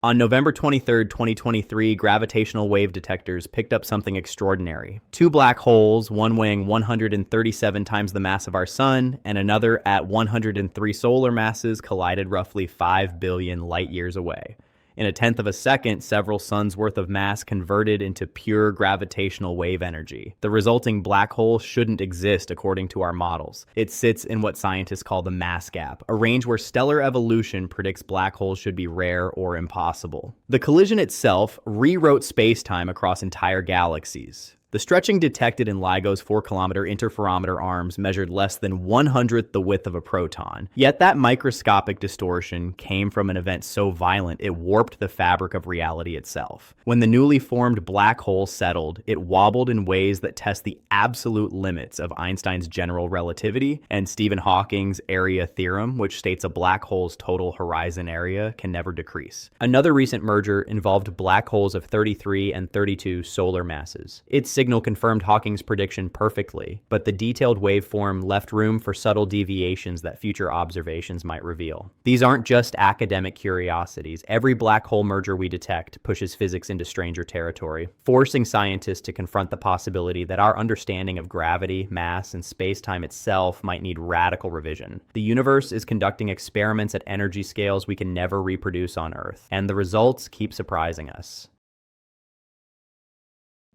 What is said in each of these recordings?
On November 23, 2023, gravitational wave detectors picked up something extraordinary. Two black holes, one weighing 137 times the mass of our sun, and another at 103 solar masses, collided roughly 5 billion light years away. In a tenth of a second, several suns worth of mass converted into pure gravitational wave energy. The resulting black hole shouldn't exist according to our models. It sits in what scientists call the mass gap, a range where stellar evolution predicts black holes should be rare or impossible. The collision itself rewrote space-time across entire galaxies. The stretching detected in LIGO's 4-kilometer interferometer arms measured less than 1/100th the width of a proton. Yet that microscopic distortion came from an event so violent it warped the fabric of reality itself. When the newly formed black hole settled, it wobbled in ways that test the absolute limits of Einstein's general relativity and Stephen Hawking's area theorem, which states a black hole's total horizon area can never decrease. Another recent merger involved black holes of 33 and 32 solar masses. Its signal confirmed Hawking's prediction perfectly, but the detailed waveform left room for subtle deviations that future observations might reveal. These aren't just academic curiosities. Every black hole merger we detect pushes physics into stranger territory, forcing scientists to confront the possibility that our understanding of gravity, mass, and space-time itself might need radical revision. The universe is conducting experiments at energy scales we can never reproduce on Earth, and the results keep surprising us.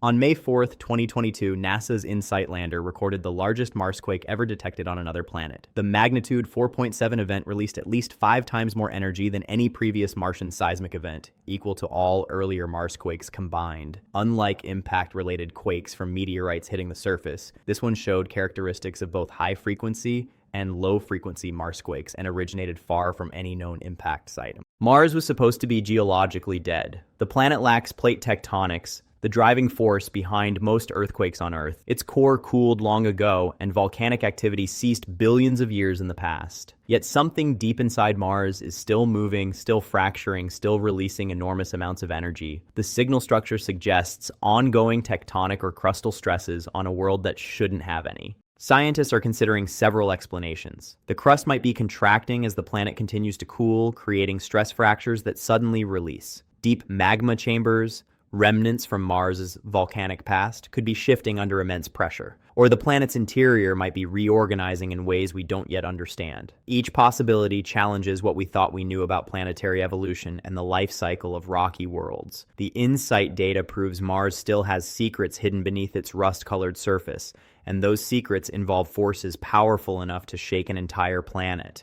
On May 4th, 2022, NASA's InSight lander recorded the largest Marsquake ever detected on another planet. The magnitude 4.7 event released at least 5 times more energy than any previous Martian seismic event, equal to all earlier Marsquakes combined. Unlike impact-related quakes from meteorites hitting the surface, this one showed characteristics of both high-frequency and low-frequency Marsquakes and originated far from any known impact site. Mars was supposed to be geologically dead. The planet lacks plate tectonics, the driving force behind most earthquakes on Earth. Its core cooled long ago, and volcanic activity ceased billions of years in the past. Yet something deep inside Mars is still moving, still fracturing, still releasing enormous amounts of energy. The signal structure suggests ongoing tectonic or crustal stresses on a world that shouldn't have any. Scientists are considering several explanations. The crust might be contracting as the planet continues to cool, creating stress fractures that suddenly release. Deep magma chambers, remnants from Mars's volcanic past, could be shifting under immense pressure, or the planet's interior might be reorganizing in ways we don't yet understand. Each possibility challenges what we thought we knew about planetary evolution and the life cycle of rocky worlds. The InSight data proves Mars still has secrets hidden beneath its rust-colored surface, and those secrets involve forces powerful enough to shake an entire planet.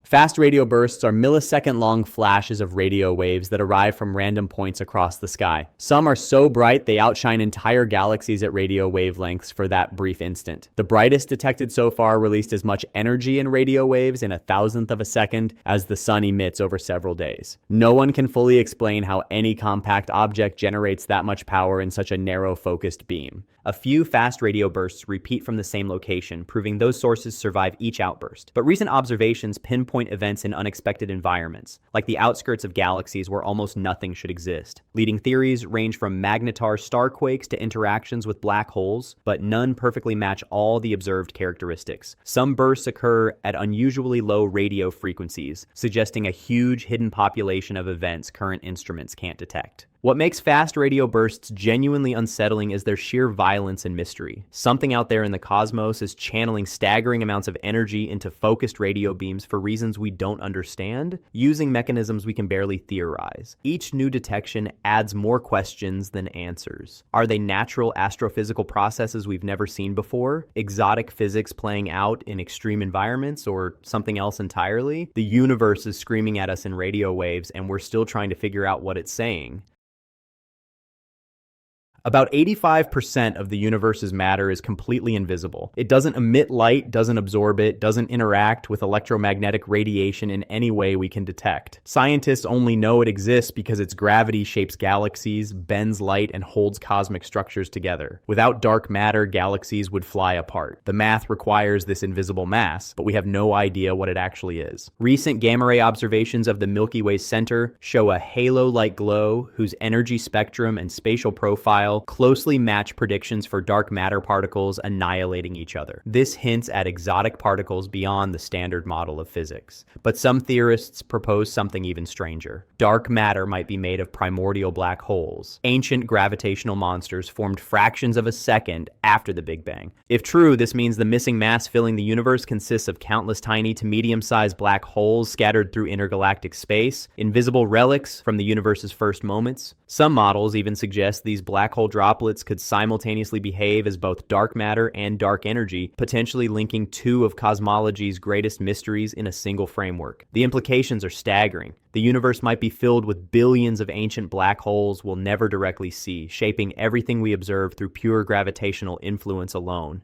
Fast radio bursts are millisecond-long flashes of radio waves that arrive from random points across the sky. Some are so bright they outshine entire galaxies at radio wavelengths for that brief instant. The brightest detected so far released as much energy in radio waves in 1,000th of a second as the sun emits over several days. No one can fully explain how any compact object generates that much power in such a narrow-focused beam. A few fast radio bursts repeat from the same location, proving those sources survive each outburst. But recent observations pinpoint events in unexpected environments, like the outskirts of galaxies where almost nothing should exist. Leading theories range from magnetar starquakes to interactions with black holes, but none perfectly match all the observed characteristics. Some bursts occur at unusually low radio frequencies, suggesting a huge hidden population of events current instruments can't detect. What makes fast radio bursts genuinely unsettling is their sheer violence and mystery. Something out there in the cosmos is channeling staggering amounts of energy into focused radio beams for reasons we don't understand, using mechanisms we can barely theorize. Each new detection adds more questions than answers. Are they natural astrophysical processes we've never seen before? Exotic physics playing out in extreme environments, or something else entirely? The universe is screaming at us in radio waves, and we're still trying to figure out what it's saying. About 85% of the universe's matter is completely invisible. It doesn't emit light, doesn't absorb it, doesn't interact with electromagnetic radiation in any way we can detect. Scientists only know it exists because its gravity shapes galaxies, bends light, and holds cosmic structures together. Without dark matter, galaxies would fly apart. The math requires this invisible mass, but we have no idea what it actually is. Recent gamma-ray observations of the Milky Way's center show a halo-like glow whose energy spectrum and spatial profile scale closely match predictions for dark matter particles annihilating each other. This hints at exotic particles beyond the standard model of physics. But some theorists propose something even stranger. Dark matter might be made of primordial black holes, ancient gravitational monsters formed fractions of a second after the Big Bang. If true, this means the missing mass filling the universe consists of countless tiny to medium-sized black holes scattered through intergalactic space, invisible relics from the universe's first moments. Some models even suggest these black hole droplets could simultaneously behave as both dark matter and dark energy, potentially linking two of cosmology's greatest mysteries in a single framework. The implications are staggering. The universe might be filled with billions of ancient black holes we'll never directly see, shaping everything we observe through pure gravitational influence alone.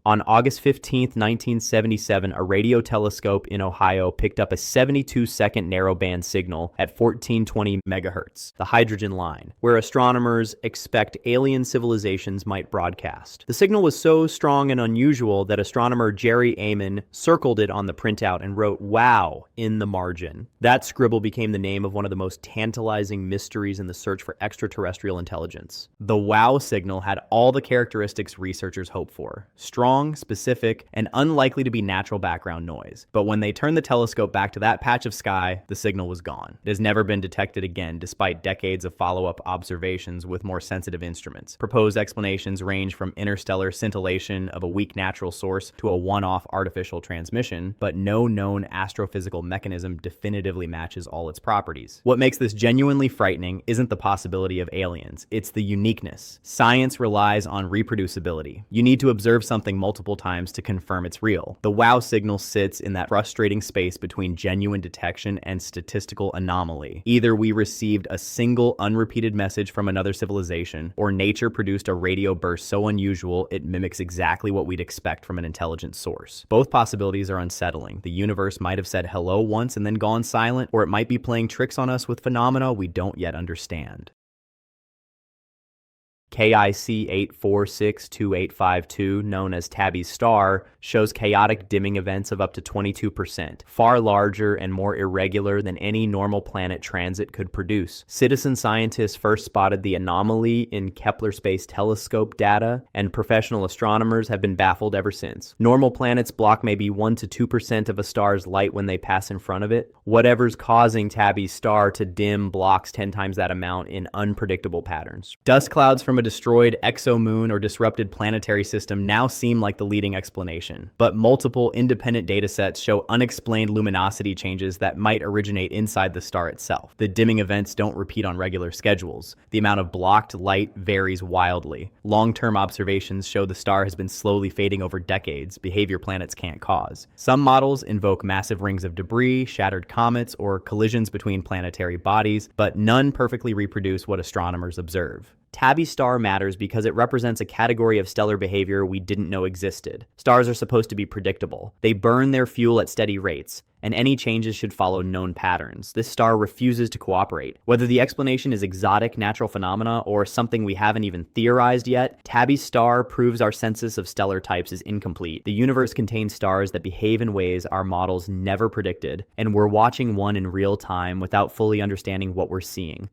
On August 15, 1977, a radio telescope in Ohio picked up a 72-second narrowband signal at 1420 megahertz, the hydrogen line, where astronomers expect alien civilizations might broadcast. The signal was so strong and unusual that astronomer Jerry Amon circled it on the printout and wrote "Wow" in the margin. That scribble became the name of one of the most tantalizing mysteries in the search for extraterrestrial intelligence. The "Wow" signal had all the characteristics researchers hoped for: strong, specific, and unlikely to be natural background noise. But when they turned the telescope back to that patch of sky, the signal was gone. It has never been detected again, despite decades of follow-up observations with more sensitive instruments. Proposed explanations range from interstellar scintillation of a weak natural source to a one-off artificial transmission, but no known astrophysical mechanism definitively matches all its properties. What makes this genuinely frightening isn't the possibility of aliens, it's the uniqueness. Science relies on reproducibility. You need to observe something multiple times to confirm it's real. The "Wow" signal sits in that frustrating space between genuine detection and statistical anomaly. Either we received a single unrepeated message from another civilization, or nature produced a radio burst so unusual it mimics exactly what we'd expect from an intelligent source. Both possibilities are unsettling. The universe might have said hello once and then gone silent, or it might be playing tricks on us with phenomena we don't yet understand. KIC 8462852, known as Tabby's star, shows chaotic dimming events of up to 22%, far larger and more irregular than any normal planet transit could produce. Citizen scientists first spotted the anomaly in Kepler Space Telescope data, and professional astronomers have been baffled ever since. Normal planets block maybe 1 to 2% of a star's light when they pass in front of it. Whatever's causing Tabby's star to dim blocks 10 times that amount in unpredictable patterns. Dust clouds from a destroyed exomoon or disrupted planetary system now seem like the leading explanation, but multiple independent datasets show unexplained luminosity changes that might originate inside the star itself. The dimming events don't repeat on regular schedules. The amount of blocked light varies wildly. Long-term observations show the star has been slowly fading over decades, behavior planets can't cause. Some models invoke massive rings of debris, shattered comets, or collisions between planetary bodies, but none perfectly reproduce what astronomers observe. Tabby's star matters because it represents a category of stellar behavior we didn't know existed. Stars are supposed to be predictable. They burn their fuel at steady rates, and any changes should follow known patterns. This star refuses to cooperate. Whether the explanation is exotic natural phenomena or something we haven't even theorized yet, Tabby's star proves our census of stellar types is incomplete. The universe contains stars that behave in ways our models never predicted, and we're watching one in real time without fully understanding what we're seeing.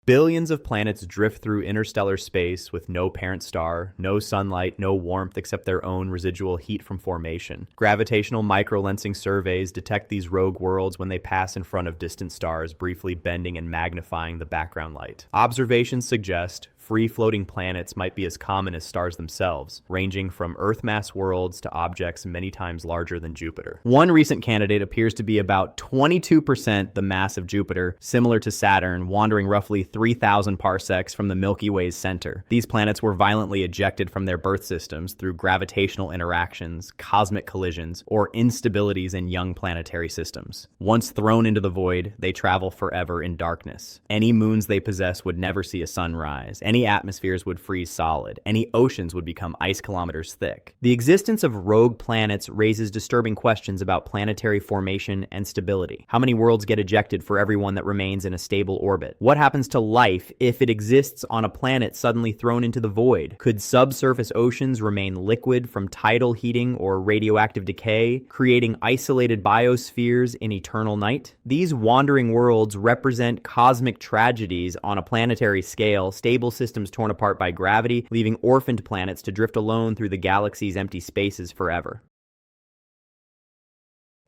Billions of planets drift through interstellar space with no parent star, no sunlight, no warmth except their own residual heat from formation. Gravitational microlensing surveys detect these rogue worlds when they pass in front of distant stars, briefly bending and magnifying the background light. Observations suggest free-floating planets might be as common as stars themselves, ranging from Earth-mass worlds to objects many times larger than Jupiter. One recent candidate appears to be about 22% the mass of Jupiter, similar to Saturn, wandering roughly 3,000 parsecs from the Milky Way's center. These planets were violently ejected from their birth systems through gravitational interactions, cosmic collisions, or instabilities in young planetary systems. Once thrown into the void, they travel forever in darkness. Any moons they possess would never see a sunrise. Any atmospheres would freeze solid. Any oceans would become ice kilometers thick. The existence of rogue planets raises disturbing questions about planetary formation and stability. How many worlds get ejected for every one that remains in a stable orbit? What happens to life if it exists on a planet suddenly thrown into the void? Could subsurface oceans remain liquid from tidal heating or radioactive decay, creating isolated biospheres in eternal night? These wandering worlds represent cosmic tragedies on a planetary scale, stable systems torn apart by gravity, leaving orphaned planets to drift alone through the galaxy's empty spaces forever.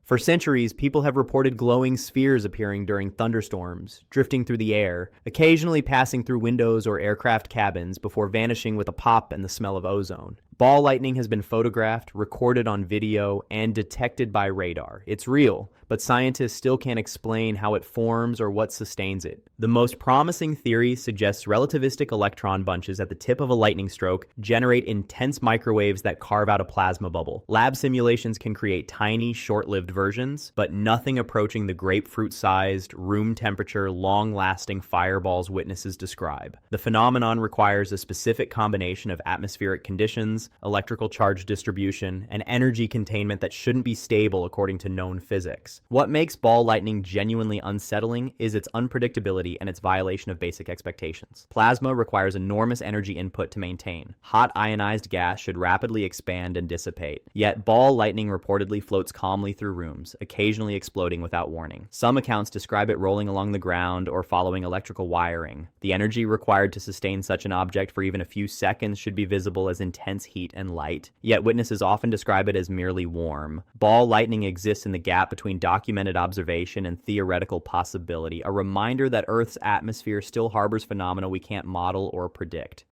For centuries, people have reported glowing spheres appearing during thunderstorms, drifting through the air, occasionally passing through windows or aircraft cabins before vanishing with a pop and the smell of ozone. Ball lightning has been photographed, recorded on video, and detected by radar. It's real, but scientists still can't explain how it forms or what sustains it. The most promising theory suggests relativistic electron bunches at the tip of a lightning stroke generate intense microwaves that carve out a plasma bubble. Lab simulations can create tiny, short-lived versions, but nothing approaching the grapefruit-sized, room-temperature, long-lasting fireballs witnesses describe. The phenomenon requires a specific combination of atmospheric conditions, electrical charge distribution, and energy containment that shouldn't be stable according to known physics. What makes ball lightning genuinely unsettling is its unpredictability and its violation of basic expectations. Plasma requires enormous energy input to maintain. Hot ionized gas should rapidly expand and dissipate. Yet ball lightning reportedly floats calmly through rooms, occasionally exploding without warning. Some accounts describe it rolling along the ground or following electrical wiring. The energy required to sustain such an object for even a few seconds should be visible as intense heat and light, yet witnesses often describe it as merely warm. Ball lightning exists in the gap between documented observation and theoretical possibility, a reminder that Earth's atmosphere still harbors phenomena we can't model or predict.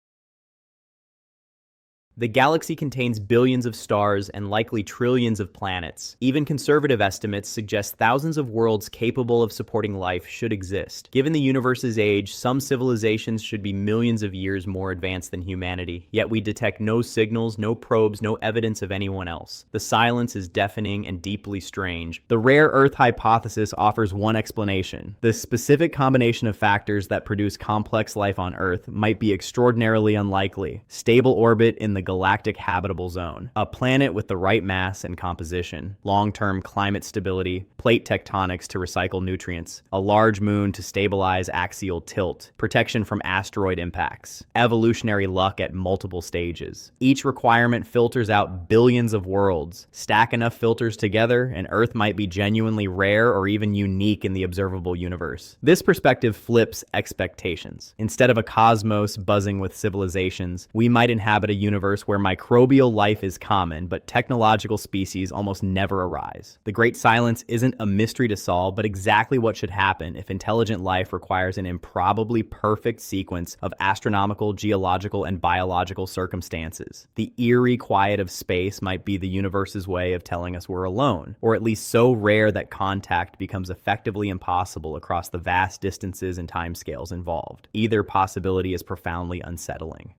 The galaxy contains billions of stars and likely trillions of planets. Even conservative estimates suggest thousands of worlds capable of supporting life should exist. Given the universe's age, some civilizations should be millions of years more advanced than humanity, yet we detect no signals, no probes, no evidence of anyone else. The silence is deafening and deeply strange. The rare Earth hypothesis offers one explanation. The specific combination of factors that produce complex life on Earth might be extraordinarily unlikely. Stable orbit in the galactic habitable zone, a planet with the right mass and composition, long-term climate stability, plate tectonics to recycle nutrients, a large moon to stabilize axial tilt, protection from asteroid impacts, evolutionary luck at multiple stages. Each requirement filters out billions of worlds. Stack enough filters together, and Earth might be genuinely rare or even unique in the observable universe. This perspective flips expectations. Instead of a cosmos buzzing with civilizations, we might inhabit a universe where microbial life is common, but technological species almost never arise. The Great Silence isn't a mystery to solve, but exactly what should happen if intelligent life requires an improbably perfect sequence of astronomical, geological, and biological circumstances. The eerie quiet of space might be the universe's way of telling us we're alone, or at least so rare that contact becomes effectively impossible across the vast distances and timescales involved. Either possibility is profoundly unsettling.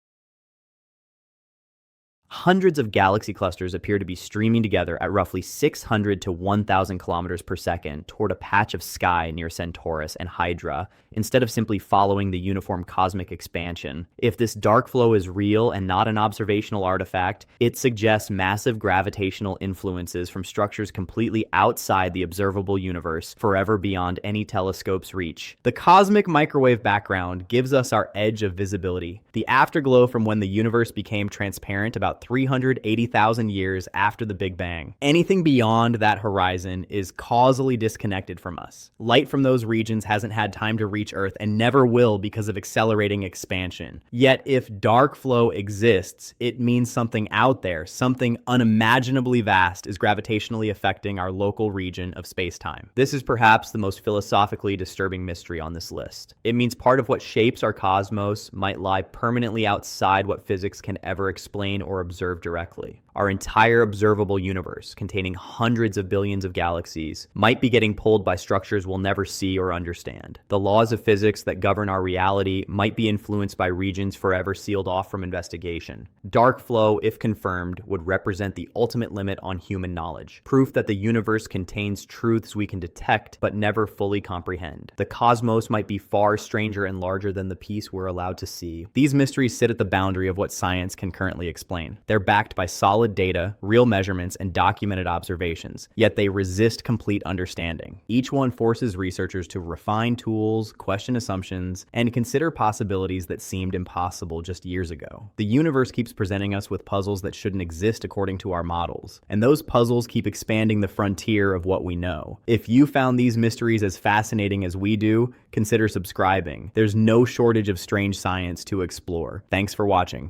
Hundreds of galaxy clusters appear to be streaming together at roughly 600 to 1,000 kilometers per second toward a patch of sky near Centaurus and Hydra, instead of simply following the uniform cosmic expansion. If this dark flow is real and not an observational artifact, it suggests massive gravitational influences from structures completely outside the observable universe, forever beyond any telescope's reach. The cosmic microwave background gives us our edge of visibility, the afterglow from when the universe became transparent about 380,000 years after the Big Bang. Anything beyond that horizon is causally disconnected from us. Light from those regions hasn't had time to reach Earth and never will because of accelerating expansion. Yet if dark flow exists, it means something out there, something unimaginably vast is gravitationally affecting our local region of space-time. This is perhaps the most philosophically disturbing mystery on this list. It means part of what shapes our cosmos might lie permanently outside what physics can ever explain or observed directly. Our entire observable universe, containing hundreds of billions of galaxies, might be getting pulled by structures we'll never see or understand. The laws of physics that govern our reality might be influenced by regions forever sealed off from investigation. Dark flow, if confirmed, would represent the ultimate limit on human knowledge, proof that the universe contains truths we can detect but never fully comprehend. The cosmos might be far stranger and larger than the piece we're allowed to see. These mysteries sit at the boundary of what science can currently explain. They're backed by solid data, real measurements, and documented observations, yet they resist complete understanding. Each one forces researchers to refine tools, question assumptions, and consider possibilities that seemed impossible just years ago. The universe keeps presenting us with puzzles that shouldn't exist according to our models, and those puzzles keep expanding the frontier of what we know. If you found these mysteries as fascinating as we do, consider subscribing. There's no shortage of strange science to explore. Thanks for watching.